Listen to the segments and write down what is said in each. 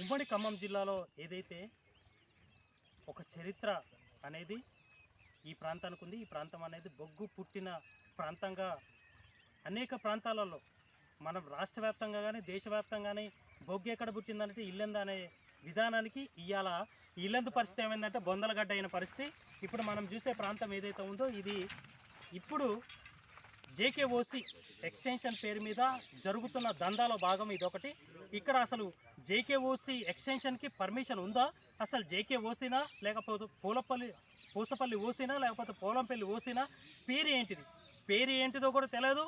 ఉమ్మడి ఖమ్మం జిల్లాలో ఏదైతే ఒక చరిత్ర అనేది ఈ ప్రాంతానికి ఉంది. ఈ ప్రాంతం అనేది బొగ్గు పుట్టిన ప్రాంతంగా అనేక ప్రాంతాలలో మనం రాష్ట్ర వ్యాప్తంగా కానీ దేశవ్యాప్తంగా కానీ బొగ్గు ఎక్కడ పుట్టిందంటే ఇల్లెందు అనే విధానానికి ఇవాళ ఇల్లెందు పరిస్థితి ఏమైందంటే బొందలగడ్డ అయిన పరిస్థితి. ఇప్పుడు మనం చూసే ప్రాంతం ఏదైతే ఉందో ఇది ఇప్పుడు జేకేఓసి ఎక్స్టెన్షన్ పేరు మీద జరుగుతున్న దందాలో భాగం ఇదొకటి. ఇక్కడ అసలు జేకేఓసి ఎక్స్టెన్షన్కి పర్మిషన్ ఉందా, అసలు జేకేఓసినా లేకపోతే పూసపల్లి ఓసినా లేకపోతే పోలంపల్లి ఓసినా, పేరు ఏంటిదో కూడా తెలియదు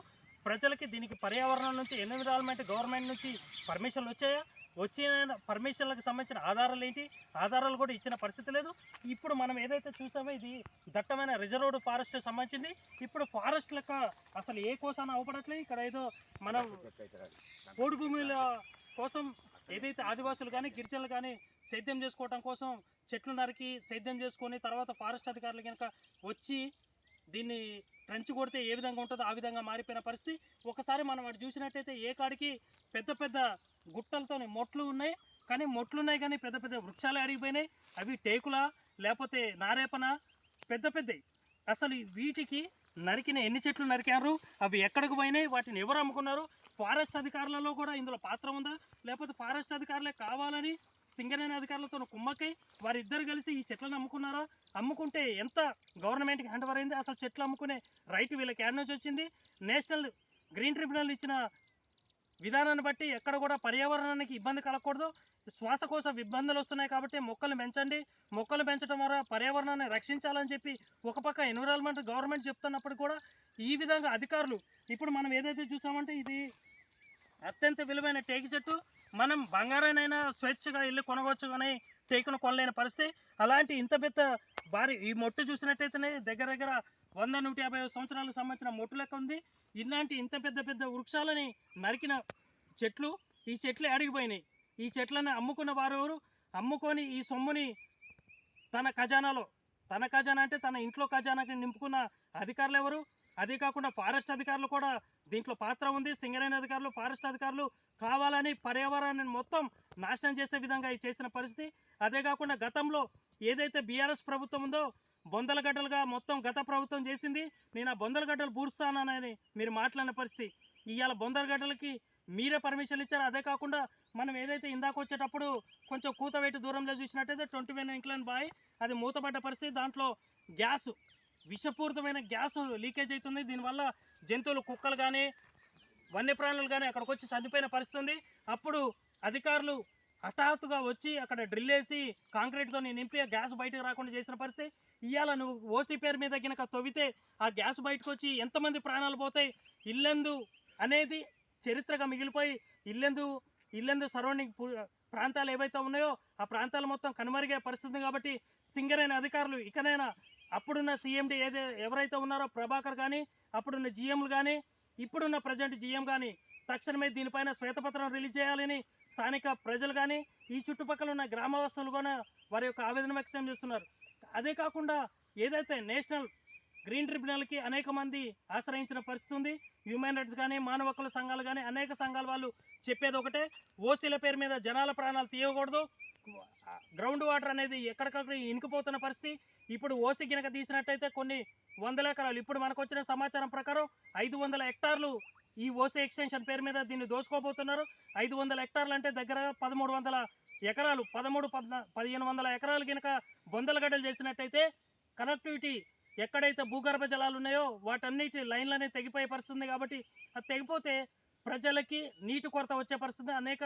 ప్రజలకి. దీనికి పర్యావరణం నుంచి ఎన్విరాన్మెంట్ గవర్నమెంట్ నుంచి పర్మిషన్లు వచ్చాయా, వచ్చిన పర్మిషన్లకు సంబంధించిన ఆధారాలు ఏంటి, ఆధారాలు కూడా ఇచ్చిన పరిస్థితి లేదు. ఇప్పుడు మనం ఏదైతే చూసామో ఇది దట్టమైన రిజర్వ్డ్ ఫారెస్ట్ సంబంధించింది. ఇప్పుడు ఫారెస్ట్ లెక్క అసలు ఏ కోసాన అవపడట్లేదు. ఇక్కడ ఏదో మనం పోడు భూముల కోసం ఏదైతే ఆదివాసులు కానీ గిరిజనులు కానీ సేద్యం చేసుకోవడం కోసం చెట్లు నరికి సేద్యం చేసుకొని తర్వాత ఫారెస్ట్ అధికారులు కనుక వచ్చి దీన్ని ట్రెంచ్ కొడితే ఏ విధంగా ఉంటుందో ఆ విధంగా మారిపోయిన పరిస్థితి. ఒకసారి మనం అటు చూసినట్టయితే ఏ కాడికి పెద్ద పెద్ద గుట్టలతో మొట్లు ఉన్నాయి, కానీ పెద్ద పెద్ద వృక్షాలు అడిగిపోయినాయి. అవి టేకులా లేకపోతే నారేపన పెద్ద పెద్దవి. అసలు వీటికి నరికిన ఎన్ని చెట్లు నరికారు, అవి ఎక్కడికి పోయినాయి, వాటిని ఎవరు అమ్ముకున్నారు, ఫారెస్ట్ అధికారులలో కూడా ఇందులో పాత్ర ఉందా, లేకపోతే ఫారెస్ట్ అధికారులే కావాలని సింగరేణి అధికారులతో కుమ్మక్కై వారిద్దరు కలిసి ఈ చెట్లను అమ్ముకున్నారా, అమ్ముకుంటే ఎంత గవర్నమెంట్కి హ్యాండ్ ఓవర్ అయింది, అసలు చెట్లు అమ్ముకునే రైట్ వీళ్ళకి యాడ్ నుంచి వచ్చింది. నేషనల్ గ్రీన్ ట్రిబ్యునల్ ఇచ్చిన విధానాన్ని బట్టి ఎక్కడ కూడా పర్యావరణానికి ఇబ్బంది కలగకూడదు, శ్వాసకోశ ఇబ్బందులు వస్తున్నాయి కాబట్టి మొక్కలు పెంచండి, మొక్కలు పెంచడం ద్వారా పర్యావరణాన్ని రక్షించాలని చెప్పి ఒక పక్క ఎన్విరాన్మెంట్ గవర్నమెంట్ చెప్తున్నప్పుడు కూడా ఈ విధంగా అధికారులు ఇప్పుడు మనం ఏదైతే చూసామంటే ఇది అత్యంత విలువైన టేకు చెట్టు, మనం బంగారానైనా స్వేచ్ఛగా వెళ్ళి కొనవచ్చు కానీ టేకును కొనలేని పరిస్థితి. అలాంటి ఇంత పెద్ద భారీ ఈ మొట్టు చూసినట్టయితేనే దగ్గర 100-150 సంవత్సరాలకు సంబంధించిన మొట్టు లెక్క ఉంది. ఇలాంటి ఇంత పెద్ద పెద్ద వృక్షాలని నరికిన చెట్లు, ఈ చెట్లు అడిగిపోయినాయి. ఈ చెట్లను అమ్ముకున్న వారు ఎవరు, అమ్ముకొని ఈ సొమ్ముని తన ఖజానా అంటే తన ఇంట్లో ఖజానాకి నింపుకున్న అధికారులు ఎవరు? అదే కాకుండా ఫారెస్ట్ అధికారులు కూడా దీంట్లో పాత్ర ఉంది. సింగరేణి అధికారులు ఫారెస్ట్ అధికారులు కావాలని పర్యావరణాన్ని మొత్తం నాశనం చేసే విధంగా చేసిన పరిస్థితి. అదే కాకుండా గతంలో ఏదైతే బీఆర్ఎస్ ప్రభుత్వం ఉందో బొందలగడ్డలుగా మొత్తం గత ప్రభుత్వం చేసింది. నేను ఆ బొందలగడ్డలు పూడుస్తానని మీరు మాట్లాడిన పరిస్థితి. ఇవాళ బొందలగడ్డలకి మీరే పర్మిషన్ ఇచ్చారు. అదే కాకుండా మనం ఏదైతే ఇందాక వచ్చేటప్పుడు కొంచెం కూతవేటు దూరంలో చూసినట్టయితే 21 ఇంక్లైన్ బాయ్ అది మూతపడ్డ పరిస్థితి. దాంట్లో గ్యాస్ విషపూరితమైన గ్యాస్ లీకేజ్ అవుతుంది. దీనివల్ల జంతువులు కుక్కలు కానీ వన్యప్రాణులు కానీ అక్కడికి వచ్చి చనిపోయిన పరిస్థితి ఉంది. అప్పుడు అధికారులు హఠాత్తుగా వచ్చి అక్కడ డ్రిల్ వేసి కాంక్రీట్తో నింపి ఆ గ్యాస్ బయటకు రాకుండా చేసిన పరిస్థితి. ఇవాళ నువ్వు ఓసీ పేరు మీద కనుక తవ్వితే ఆ గ్యాస్ బయటకు వచ్చి ఎంతమంది ప్రాణాలు పోతాయి. ఇల్లెందు అనేది చరిత్రగా మిగిలిపోయి ఇల్లెందు సరౌండింగ్ ప్రాంతాలు ఏవైతే ఉన్నాయో ఆ ప్రాంతాలు మొత్తం కనుమరుగే పరిస్థితి. కాబట్టి సింగరేణి అధికారులు ఇకనైనా అప్పుడున్న సీఎండీ ఎవరైతే ఉన్నారో ప్రభాకర్ కానీ అప్పుడున్న జీఎంలు కానీ ఇప్పుడున్న ప్రజెంట్ జీఎం కానీ తక్షణమే దీనిపైన శ్వేతపత్రం రిలీజ్ చేయాలని స్థానిక ప్రజలు కానీ ఈ చుట్టుపక్కల ఉన్న గ్రామవాసులు కూడా వారి యొక్క ఆవేదన వ్యక్తం చేస్తున్నారు. అదే కాకుండా ఏదైతే నేషనల్ గ్రీన్ ట్రిబ్యునల్కి అనేక మంది ఆశ్రయించిన పరిస్థితి ఉంది. హ్యూమన్ రైట్స్ కానీ మానవ హక్కుల సంఘాలు కానీ అనేక సంఘాల వాళ్ళు చెప్పేది ఒకటే, ఓసీల పేరు మీద జనాల ప్రాణాలు తీయకూడదు, గ్రౌండ్ వాటర్ అనేది ఎక్కడికక్కడ ఇనుకుపోతున్న పరిస్థితి. ఇప్పుడు ఓసీ గినక తీసినట్టయితే కొన్ని 100 ఎకరాలు, ఇప్పుడు మనకు వచ్చిన సమాచారం ప్రకారం 500 హెక్టార్లు ఈ ఓసీ ఎక్స్టెన్షన్ పేరు మీద దీన్ని దోచుకోబోతున్నారు. 500 హెక్టార్లు అంటే దగ్గర 1300 ఎకరాలు, 1500 ఎకరాలు కనుక బొందలగడ్డలు చేసినట్టయితే కనెక్టివిటీ ఎక్కడైతే భూగర్భ జలాలు ఉన్నాయో వాటన్నిటి లైన్లనే తెగిపోయే పరిస్థితుంది. కాబట్టి అది తెగిపోతే ప్రజలకి నీటి కొరత వచ్చే పరిస్థితి. అనేక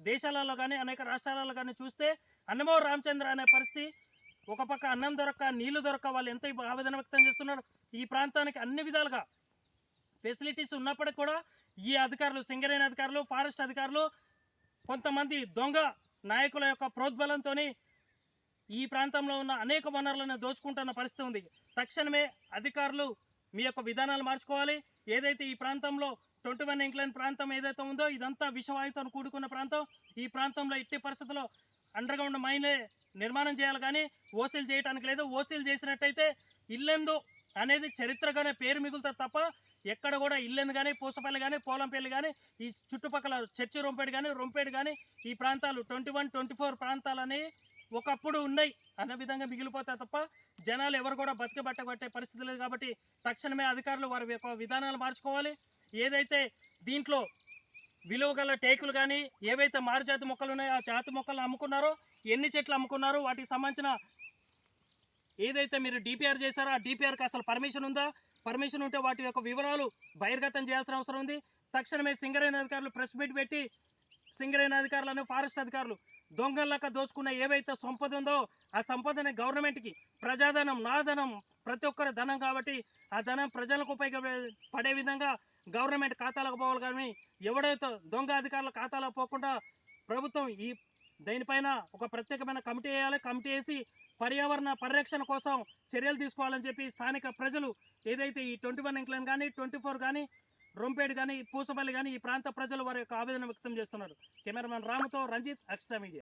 దేశాలలో కానీ అనేక రాష్ట్రాలలో కానీ చూస్తే అన్నమో రామచంద్ర అనే పరిస్థితి. ఒక పక్క అన్నం దొరక్క నీళ్లు దొరక్క వాళ్ళు ఎంత ఆవేదన వ్యక్తం చేస్తున్నారు. ఈ ప్రాంతానికి అన్ని విధాలుగా ఫెసిలిటీస్ ఉన్నప్పటికీ కూడా ఈ అధికారులు సింగరేణి అధికారులు ఫారెస్ట్ అధికారులు కొంతమంది దొంగ నాయకుల యొక్క ప్రోద్బలంతో ఈ ప్రాంతంలో ఉన్న అనేక వనరులను దోచుకుంటున్న పరిస్థితి ఉంది. తక్షణమే అధికారులు మీ యొక్క విధానాలు మార్చుకోవాలి. ఏదైతే ఈ ప్రాంతంలో 21 ఇంక్లైన్ ప్రాంతం ఏదైతే ఉందో ఇదంతా విషవాయువుతో కూడుకున్న ప్రాంతం. ఈ ప్రాంతంలో ఇట్టి పరిస్థితుల్లో అండర్గ్రౌండ్ మైనే నిర్మాణం చేయాలి కానీ ఓసీలు చేయడానికి లేదు. ఓసీలు చేసినట్టయితే ఇల్లెందు అనేది చరిత్రగానే పేరు మిగులుతుంది తప్ప ఎక్కడ కూడా ఇల్లెందు కానీ పూసపల్లి కానీ పోలంపల్లి కానీ ఈ చుట్టుపక్కల చర్చి రొంపేడు కానీ ఈ ప్రాంతాలు 21, 24 ప్రాంతాలని ఒకప్పుడు ఉన్నాయి అన్న విధంగా మిగిలిపోతాయి తప్ప జనాలు ఎవరు కూడా బట్టబట్టే పరిస్థితి లేదు. కాబట్టి తక్షణమే అధికారులు వారి యొక్క విధానాలు మార్చుకోవాలి. ఏదైతే దీంట్లో విలువ గల టేకులు కానీ ఏవైతే మారుజాతి మొక్కలు ఉన్నాయో ఆ జాతి మొక్కలను అమ్ముకున్నారో, ఎన్ని చెట్లు అమ్ముకున్నారో వాటికి సంబంధించిన ఏదైతే మీరు డిపిఆర్ చేశారో ఆ డిపిఆర్కి అసలు పర్మిషన్ ఉందా, పర్మిషన్ ఉంటే వాటి యొక్క వివరాలు బహిర్గతం చేయాల్సిన అవసరం ఉంది. తక్షణమే సింగరేణి అధికారులు ప్రెస్ మీట్ పెట్టి సింగరేణి అధికారులను ఫారెస్ట్ అధికారులు దొంగల్లాగా దోచుకున్న ఏవైతే సంపద ఉందో ఆ సంపదని గవర్నమెంట్కి ప్రజాధనం, నా ధనం, ప్రతి ఒక్కరి ధనం కాబట్టి ఆ ధనం ప్రజలకు ఉపయోగపడే విధంగా గవర్నమెంట్ ఖాతాలకు పోవాలి. కానీ ఎవడైతే దొంగ అధికారుల ఖాతాలకు పోకుండా ప్రభుత్వం దీనిపైన ఒక ప్రత్యేకమైన కమిటీ వేయాలి. కమిటీ వేసి పర్యావరణ పరిరక్షణ కోసం చర్యలు తీసుకోవాలని చెప్పి స్థానిక ప్రజలు ఏదైతే ఈ 21 ఇంక్లైన్ కానీ 24 కానీ రొంపేడు కానీ పూసపల్లి కానీ ఈ ప్రాంత ప్రజలు వారి యొక్క ఆవేదన వ్యక్తం చేస్తున్నారు. కెమెరామెన్ రాముతో రంజిత్, అక్షత మీడియా.